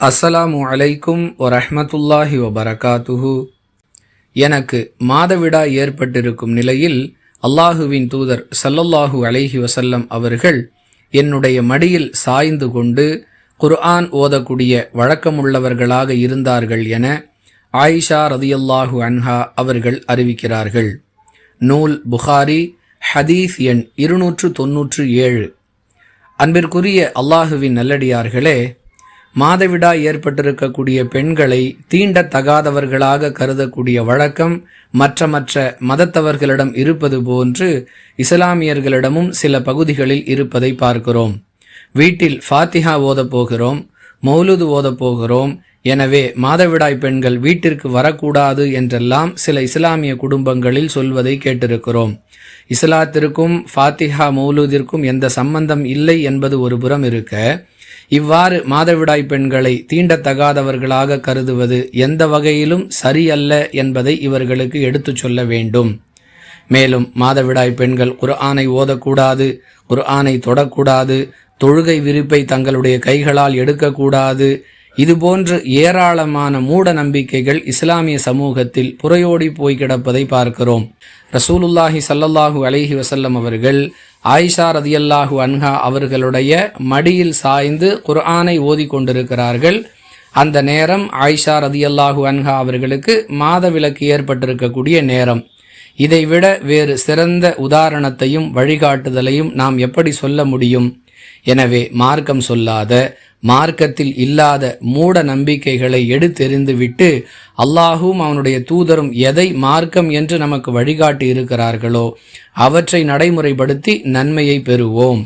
அஸ்ஸலாமு அலைக்கும் வரஹ்மத்துல்லாஹி வபரகாத்துஹு. எனக்கு மாதவிடாய் ஏற்பட்டிருக்கும் நிலையில் அல்லாஹுவின் தூதர் ஸல்லல்லாஹு அலைஹி வஸல்லம் அவர்கள் என்னுடைய மடியில் சாய்ந்து கொண்டு குர்ஆன் ஓதக்கூடிய வழக்கமுள்ளவர்களாக இருந்தார்கள் என ஆயிஷா ரதியல்லாஹு அன்ஹா அவர்கள் அறிவிக்கிறார்கள். நூல் புகாரி, ஹதீஸ் எண் 297. அன்பிற்குரிய அல்லாஹுவின் நல்லடியார்களே, மாதவிடாய் ஏற்பட்டிருக்கக்கூடிய பெண்களை தீண்டத்தகாதவர்களாக கருதக்கூடிய வழக்கம் மற்ற மதத்தவர்களிடம் இருப்பது போன்று இஸ்லாமியர்களிடமும் சில பகுதிகளில் இருப்பதை பார்க்கிறோம். வீட்டில் ஃபாத்திஹா ஓதப் போகிறோம், மௌலுது ஓதப் போகிறோம், எனவே மாதவிடாய் பெண்கள் வீட்டிற்கு வரக்கூடாது என்றெல்லாம் சில இஸ்லாமிய குடும்பங்களில் சொல்வதை கேட்டிருக்கிறோம். இஸ்லாத்திற்கும் ஃபாத்திஹா மௌலுதிற்கும் எந்த சம்பந்தம் இல்லை என்பது ஒரு புறம் இருக்க, இவ்வாறு மாதவிடாய் பெண்களை தீண்டத்தகாதவர்களாக கருதுவது எந்த வகையிலும் சரியல்ல என்பதை இவர்களுக்கு எடுத்துச் சொல்ல வேண்டும். மேலும் மாதவிடாய் பெண்கள் குர்ஆனை ஓதக்கூடாது, குர்ஆனை தொடக்கூடாது, தொழுகை விரிப்பை தங்களுடைய கைகளால் எடுக்கக்கூடாது, இதுபோன்று ஏராளமான மூட நம்பிக்கைகள் இஸ்லாமிய சமூகத்தில் புரையோடி போய் கிடப்பதை பார்க்கிறோம். ரசூலுல்லாஹி ஸல்லல்லாஹு அலைஹி வஸல்லம் அவர்கள் ஆயிஷா ரதியல்லாஹு அன்ஹா அவர்களுடைய மடியில் சாய்ந்து குர்ஆனை ஓதிக்கொண்டிருக்கிறார்கள். அந்த நேரம் ஆயிஷா ரதியல்லாஹு அன்ஹா அவர்களுக்கு மாதவிலக்கு ஏற்பட்டிருக்கக்கூடிய நேரம். இதைவிட வேறு சிறந்த உதாரணத்தையும் வழிகாட்டுதலையும் நாம் எப்படி சொல்ல முடியும்? எனவே மார்க்கம் சொல்லாத, மார்க்கத்தில் இல்லாத மூட நம்பிக்கைகளை எடுத்தெறிந்துவிட்டு அல்லாஹும் அவனுடைய தூதரும் எதை மார்க்கம் என்று நமக்கு வழிகாட்டி இருக்கிறார்களோ அவற்றை நடைமுறைப்படுத்தி நன்மையை பெறுவோம்.